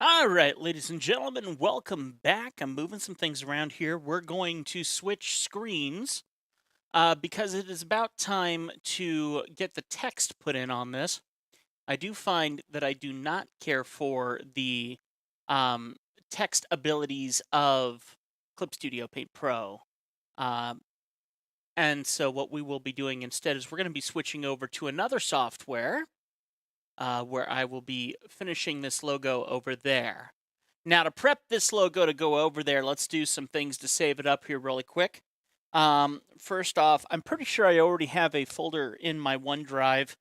All right, ladies and gentlemen, welcome back. I'm moving some things around here. We're going to switch screens because it is about time to get the text put in on this. I do find that I do not care for the um, text abilities of Clip Studio Paint Pro. Um, and so, what we will be doing instead is we're going to be switching over to another software where I will be finishing this logo over there. Now, to prep this logo to go over there, let's do some things to save it up here really quick. First off, I'm pretty sure I already have a folder in my OneDrive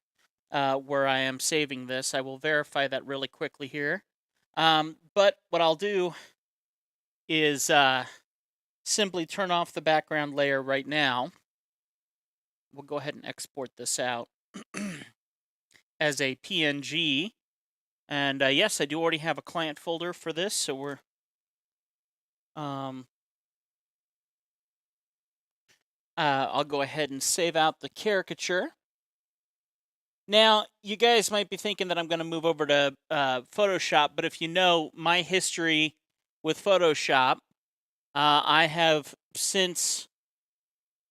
where I am saving this. I will verify that really quickly here. But what I'll do is simply turn off the background layer right now. We'll go ahead and export this out as a PNG. And yes, I do already have a client folder for this, so we're um, I'll go ahead and save out the caricature. Now, you guys might be thinking that I'm going to move over to Photoshop, but if you know my history with Photoshop, I have since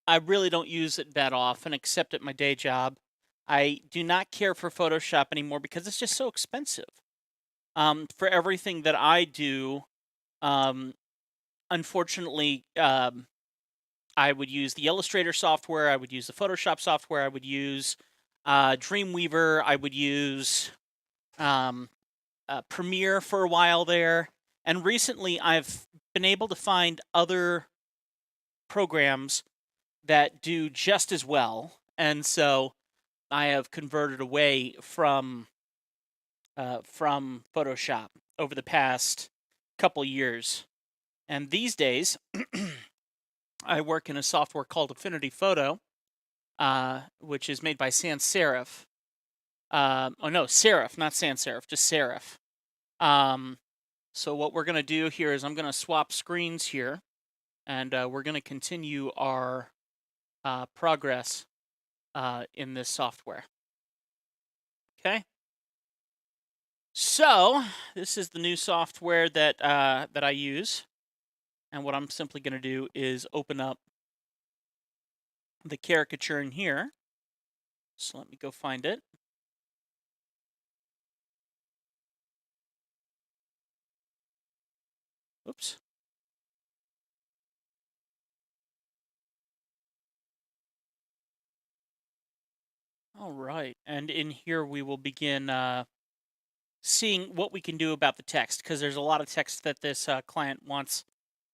I really don't use it that often, except at my day job. I do not care for Photoshop anymore because it's just so expensive. For everything that I do, um, unfortunately, I would use the Illustrator software. I would use the Photoshop software. I would use Dreamweaver. I would use um, Premiere for a while there. And recently, I've been able to find other programs that do just as well. And so I have converted away from Photoshop over the past couple years. And these days, I work in a software called Affinity Photo, which is made by Sans Serif. Oh no, Serif, not Sans Serif, just Serif. Um, so what we're gonna do here is I'm gonna swap screens here, and we're gonna continue our progress in this software. Okay. So this is the new software that I use, and what I'm simply gonna do is open up the caricature in here. So let me go find it. Oops. All right, and in here we will begin seeing what we can do about the text because there's a lot of text that this client wants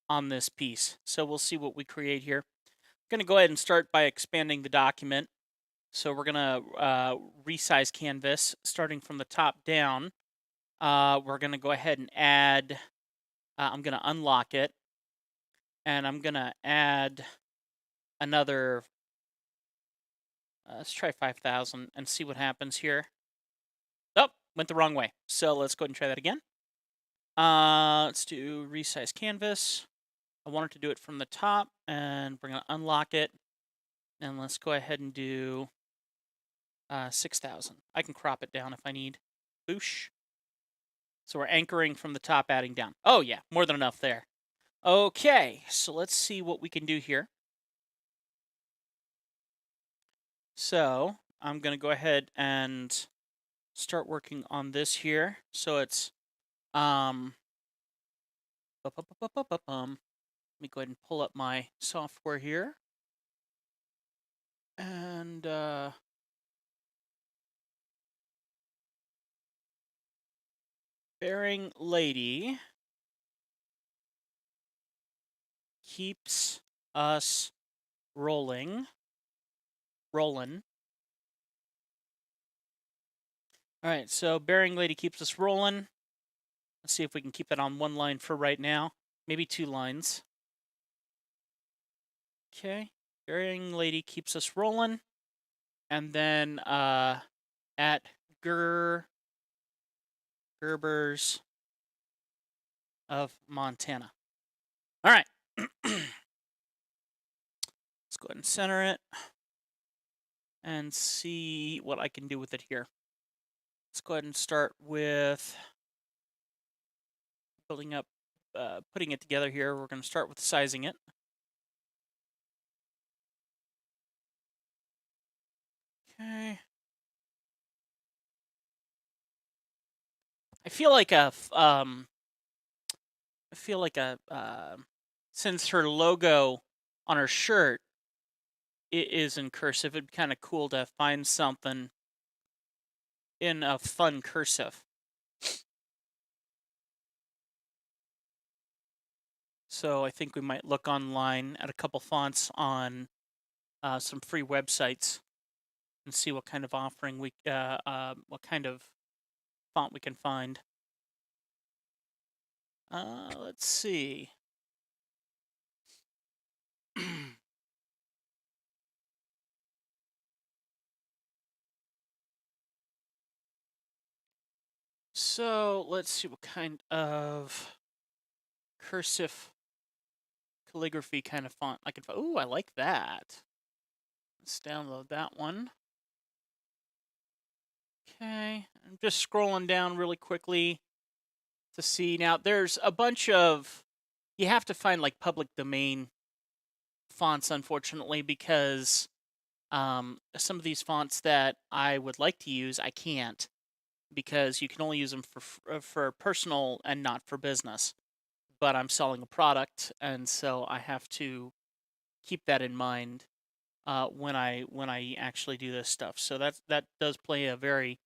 on this piece. So we'll see what we create here. I'm going to go ahead and start by expanding the document. So we're going to resize canvas starting from the top down. We're going to go ahead and add, I'm going to unlock it, and I'm going to add another, let's try 5,000 and see what happens here. Oh, went the wrong way. So let's go ahead and try that again. Let's do resize canvas. I wanted to do it from the top, and we're going to unlock it. And let's go ahead and do 6,000. I can crop it down if I need. Boosh. So we're anchoring from the top, adding down. Oh, yeah, more than enough there. Okay, so let's see what we can do here. So I'm going to go ahead and start working on this here. So it's let me go ahead and pull up my software here. And Bearing Lady keeps us rolling. All right, so Bearing Lady keeps us rolling. Let's see if we can keep that on one line for right now. Maybe 2 lines. Okay, Bearing Lady keeps us rolling. And then at Gerbers of Montana. All right. Let's go ahead and center it and see what I can do with it here. Let's go ahead and start with putting it together here. We're going to start with sizing it. Okay. I feel like since her logo on her shirt it is in cursive, it'd be kind of cool to find something in a fun cursive. So I think we might look online at a couple fonts on some free websites and see what kind of what kind of font we can find. Let's see. So let's see what kind of cursive calligraphy kind of font I can find. Ooh, I like that. Let's download that one. Okay, I'm just scrolling down really quickly to see. Now, there's a bunch of, you have to find like public domain fonts, unfortunately, because some of these fonts that I would like to use, I can't, because you can only use them for personal and not for business. But I'm selling a product, and so I have to keep that in mind when I actually do this stuff. So that does play a very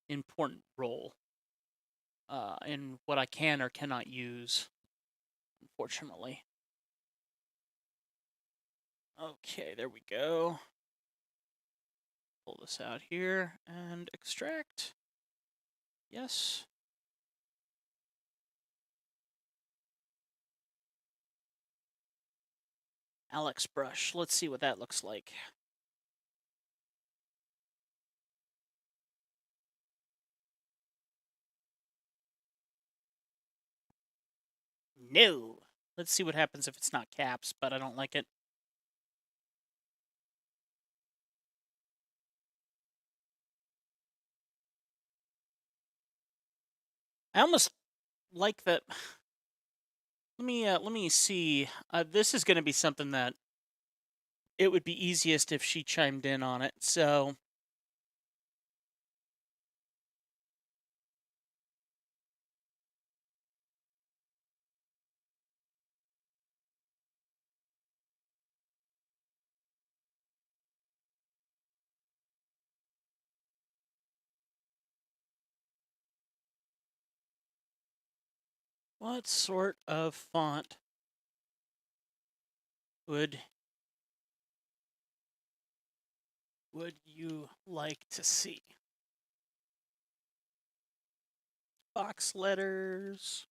important role in what I can or cannot use, unfortunately. Okay, there we go. Pull this out here and extract. Yes. Alex brush. Let's see what that looks like. No. Let's see what happens if it's not caps, but I don't like it. I almost like that. Let me see. This is going to be something that it would be easiest if she chimed in on it. So what sort of font would you like to see? Box letters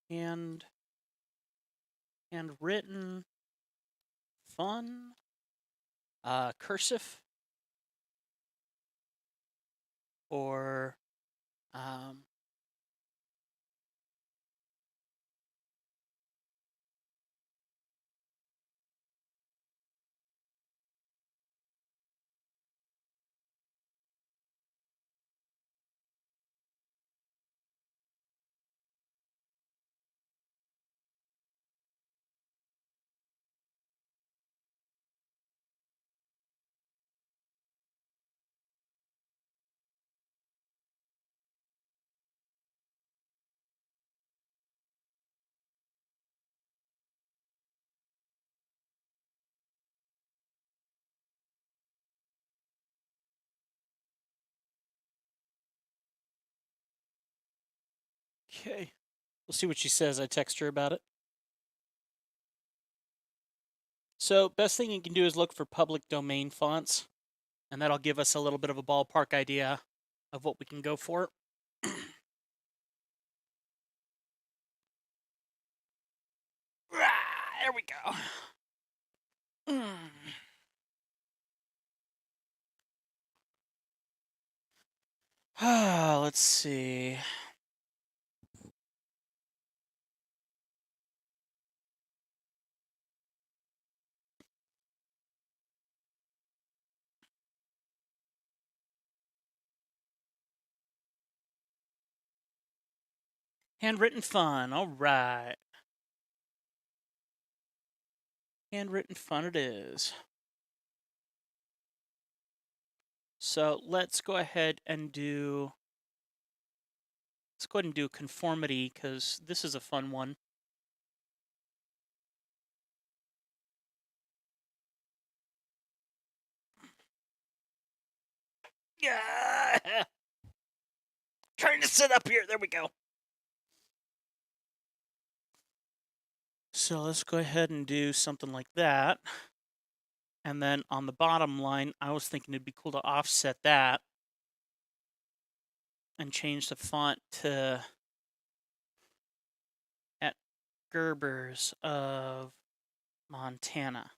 and handwritten, fun, cursive, or um, okay. We'll see what she says. I text her about it. So, best thing you can do is look for public domain fonts, and that'll give us a little bit of a ballpark idea of what we can go for. There we go. Let's see. Handwritten fun. All right. Handwritten fun it is. So let's go ahead and do conformity because this is a fun one. Yeah. Trying to sit up here. There we go. So let's go ahead and do something like that. And then on the bottom line, I was thinking it'd be cool to offset that and change the font to at Gerber's of Montana.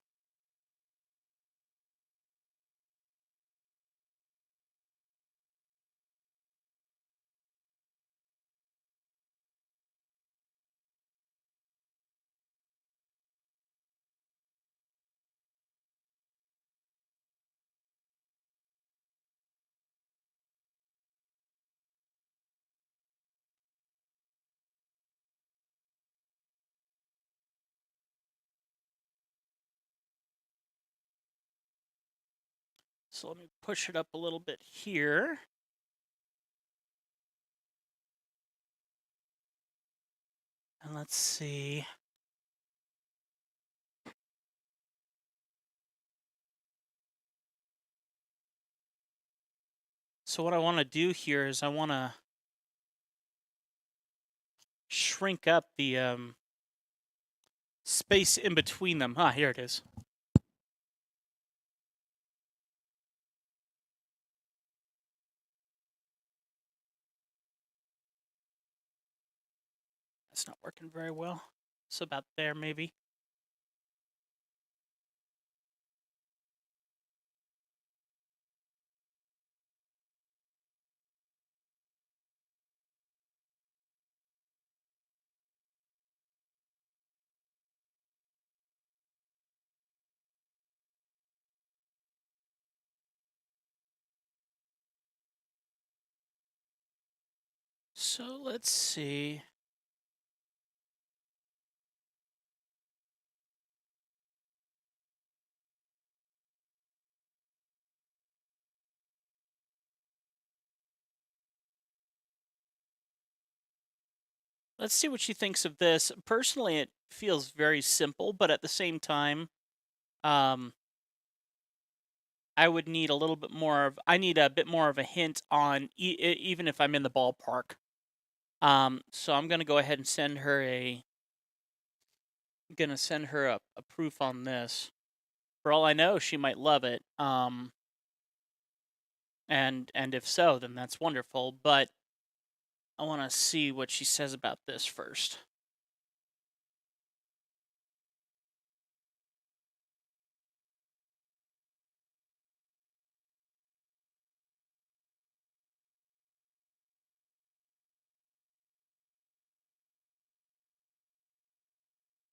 So let me push it up a little bit here. And let's see. So what I want to do here is I want to shrink up the space in between them. Ah, here it is. It's not working very well. So about there, maybe. So let's see. Let's see what she thinks of this. Personally, it feels very simple, but at the same time, um, I would need a little bit more of. I need a bit more of a hint on even if I'm in the ballpark. So I'm gonna go ahead and send her a proof on this. For all I know, she might love it. And if so, then that's wonderful. But I want to see what she says about this first.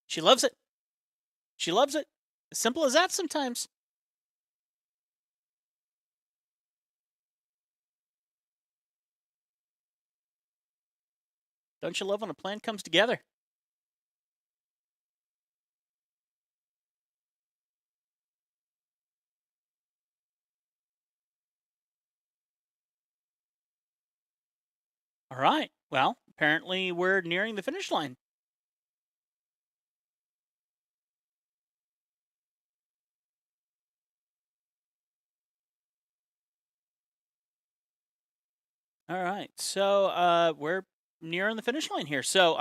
She loves it. She loves it. As simple as that sometimes. Don't you love when a plan comes together? All right. Well, apparently we're nearing the finish line. All right. So we're nearing the finish line here. So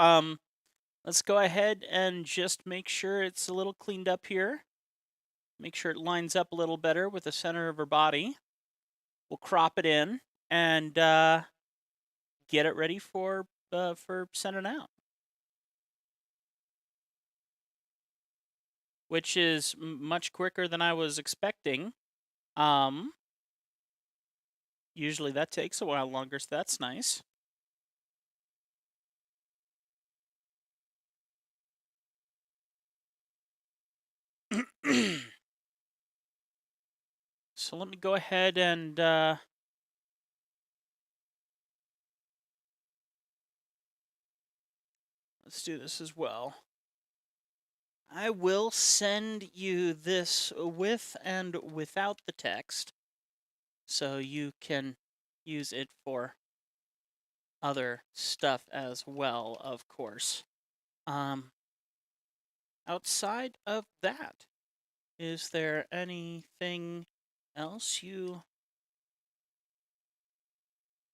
let's go ahead and just make sure it's a little cleaned up here. Make sure it lines up a little better with the center of her body. We'll crop it in and get it ready for sending out, which is much quicker than I was expecting. Um, Usually that takes a while longer, so that's nice. So let me go ahead and let's do this as well. I will send you this with and without the text, so you can use it for other stuff as well, of course. Outside of that, is there anything else you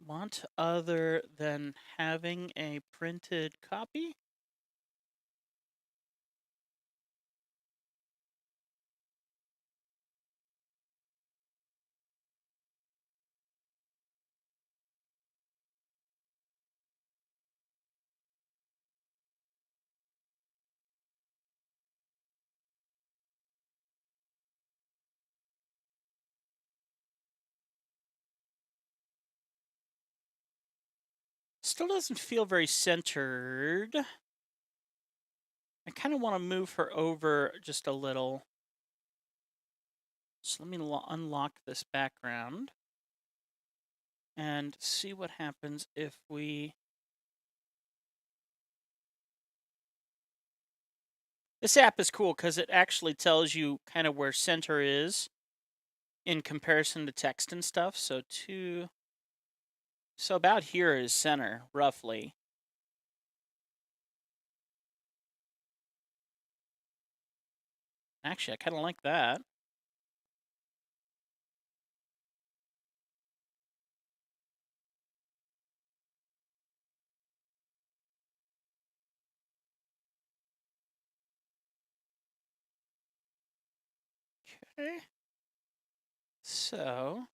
want other than having a printed copy? Still doesn't feel very centered. I kind of want to move her over just a little. So let me unlock this background and see what happens if we... This app is cool because it actually tells you kind of where center is in comparison to text and stuff. So about here is center, roughly. Actually, I kind of like that. Okay. So,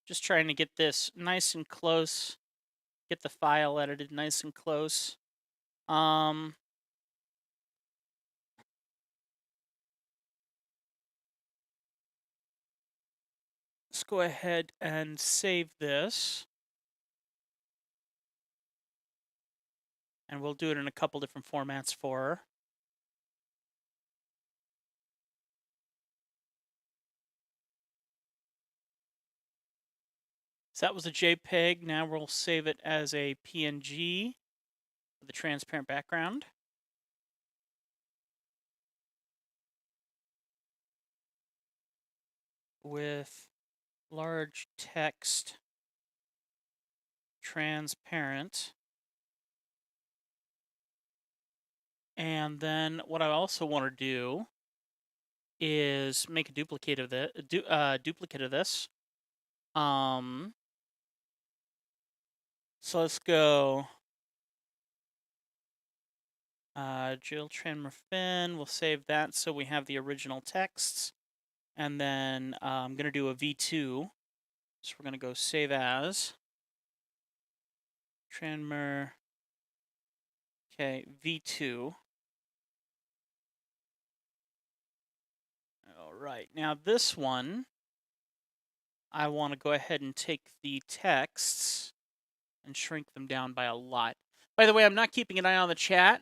just trying to get this nice and close. Get the file edited nice and close. Let's go ahead and save this. And we'll do it in a couple different formats for her. So that was a JPEG. Now we'll save it as a PNG with a transparent background. With large text, transparent. And then what I also want to do is make a duplicate of this. So let's go Jill Tranmere-Finn. We'll save that so we have the original texts. And then I'm going to do a V2. So we're going to go save as. Tranmere. Okay, V2. All right, now this one, I want to go ahead and take the texts and shrink them down by a lot. By the way, I'm not keeping an eye on the chat.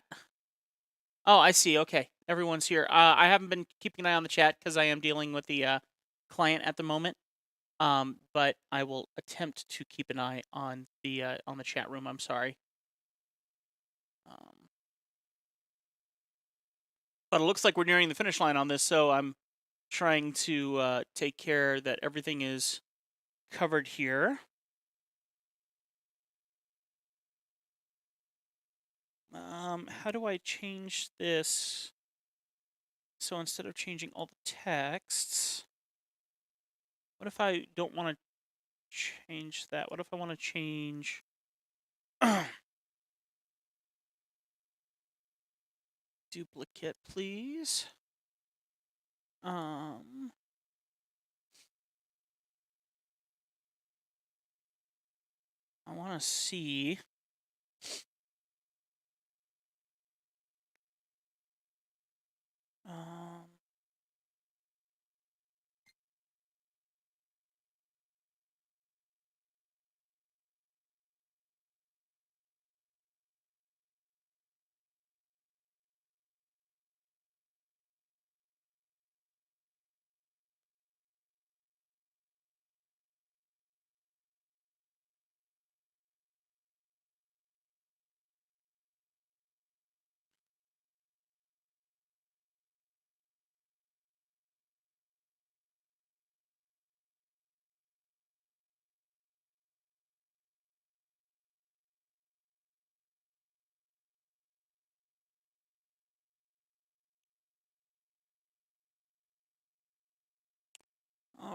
Oh, I see. Okay, everyone's here. I haven't been keeping an eye on the chat because I am dealing with the client at the moment. But I will attempt to keep an eye on the chat room. I'm sorry. But it looks like we're nearing the finish line on this, so I'm trying to take care that everything is covered here. How do I change this? So instead of changing all the texts, what if I don't want to change that? What if I want to change... Duplicate, please. I want to see...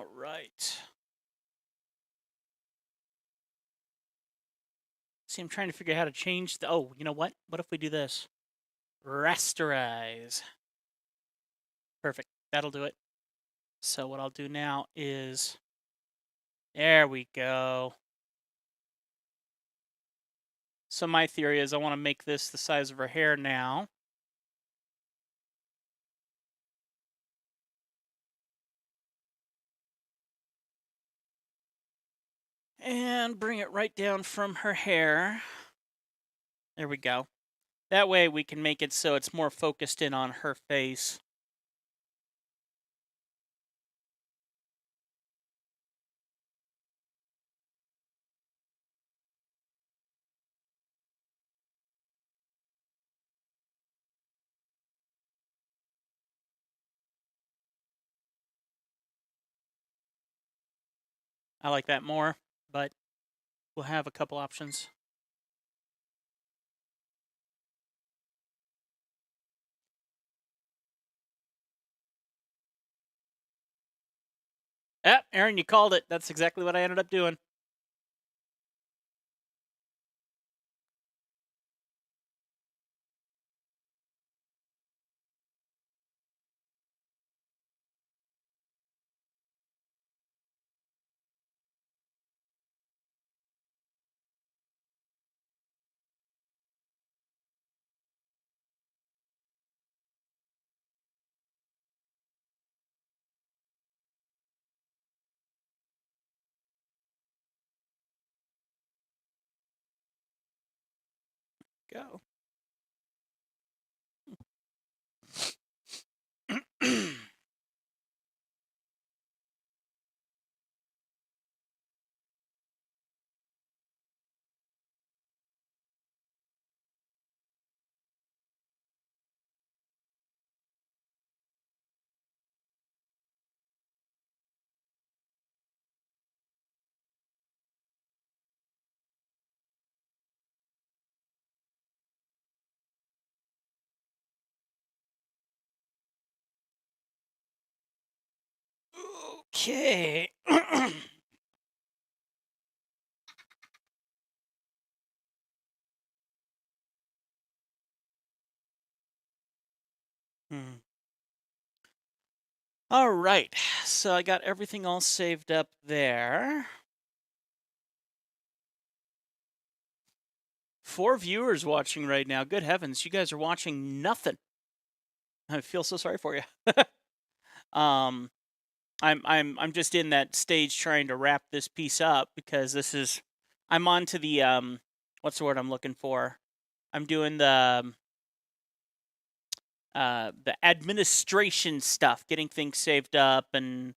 All right. See, I'm trying to figure out how to change the. Oh, you know what? What if we do this? Rasterize. Perfect. That'll do it. So what I'll do now is. There we go. So my theory is I want to make this the size of her hair now. And bring it right down from her hair. There we go. That way we can make it so it's more focused in on her face. I like that more, but we'll have a couple options. Aaron, you called it. That's exactly what I ended up doing. Go. Okay. Hmm. All right. So I got everything all saved up there. 4 viewers watching right now. Good heavens, you guys are watching nothing. I feel so sorry for you. um, I'm just in that stage trying to wrap this piece up because this is I'm on to the what's the word I'm looking for? I'm doing the administration stuff, getting things saved up and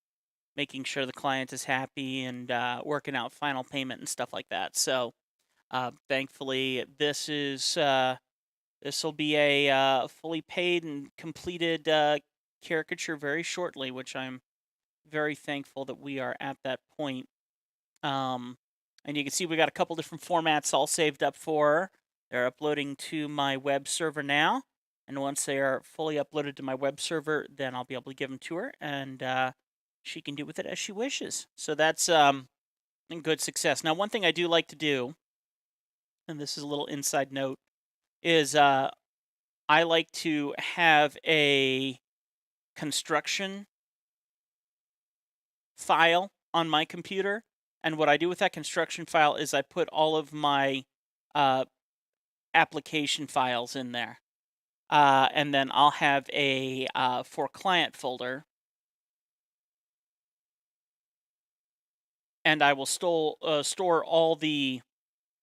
making sure the client is happy and working out final payment and stuff like that. So thankfully, this will be a fully paid and completed caricature very shortly, which I'm very thankful that we are at that point. And you can see we got a couple different formats all saved up for her. They're uploading to my web server now. And once they are fully uploaded to my web server, then I'll be able to give them to her, and she can do with it as she wishes. So that's a good success. Now, one thing I do like to do, and this is a little inside note, is I like to have a construction file on my computer. And what I do with that construction file is I put all of my uh, application files in there. And then I'll have a for client folder. And I will store all the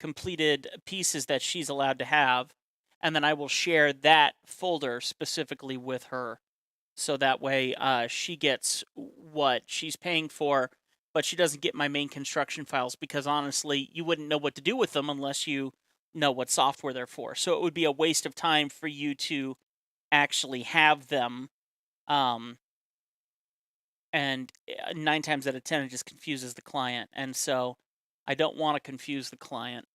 completed pieces that she's allowed to have. And then I will share that folder specifically with her. So that way she gets what she's paying for, but she doesn't get my main construction files because honestly, you wouldn't know what to do with them unless you know what software they're for. So it would be a waste of time for you to actually have them. And 9 times out of 10, it just confuses the client. And so I don't want to confuse the client.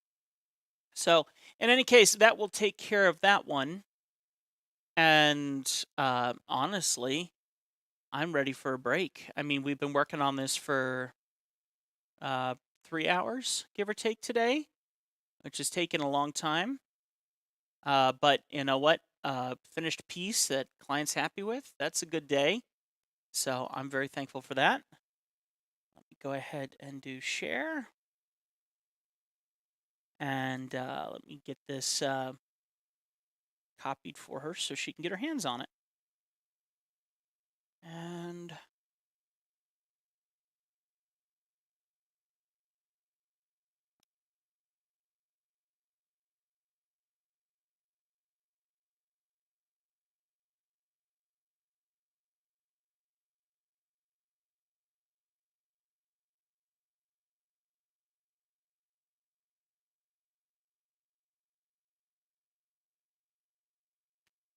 So in any case, that will take care of that one. And honestly, I'm ready for a break. I mean, we've been working on this for uh, 3 hours, give or take, today, which has taken a long time. But you know what? Finished piece that client's happy with. That's a good day. So I'm very thankful for that. Let me go ahead and do share. And let me get this copied for her so she can get her hands on it. And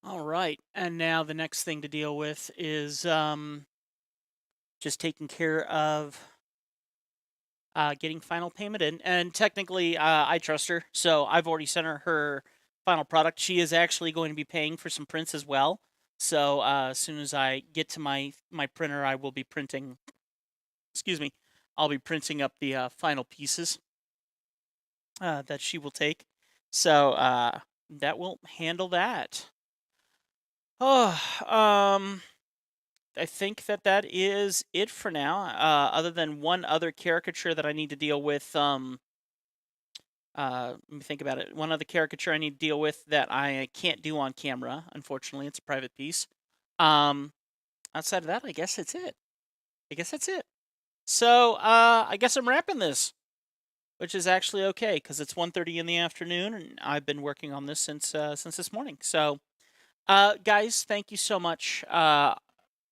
all right. And now the next thing to deal with is just taking care of getting final payment in. And technically, I trust her, so I've already sent her final product. She is actually going to be paying for some prints as well. So as soon as I get to my printer, I will be printing. Excuse me, I'll be printing up the final pieces that she will take. So that will handle that. Oh, I think that is it for now. Other than one other caricature that I need to deal with. Let me think about it. One other caricature I need to deal with that I can't do on camera. Unfortunately, it's a private piece. Outside of that, I guess that's it. So, I guess I'm wrapping this, which is actually okay because it's 1:30 in the afternoon, and I've been working on this since this morning. So, guys, thank you so much.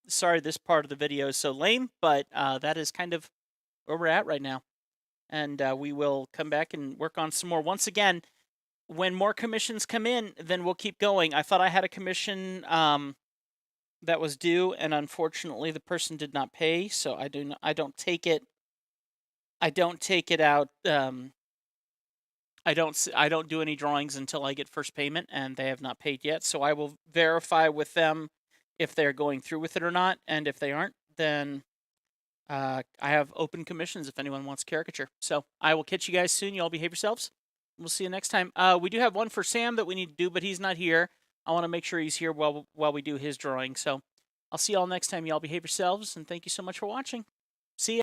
Sorry this part of the video is so lame, but that is kind of where we're at right now. And we will come back and work on some more. Once again, when more commissions come in, then we'll keep going. I thought I had a commission that was due, and unfortunately, the person did not pay. So I don't take it. I don't take it out. I don't do any drawings until I get first payment, and they have not paid yet. So I will verify with them if they're going through with it or not, and if they aren't, then I have open commissions if anyone wants caricature. So I will catch you guys soon. You all behave yourselves. We'll see you next time. We do have one for Sam that we need to do, but he's not here. I want to make sure he's here while we do his drawing. So I'll see y'all next time. Y'all behave yourselves, and thank you so much for watching. See ya.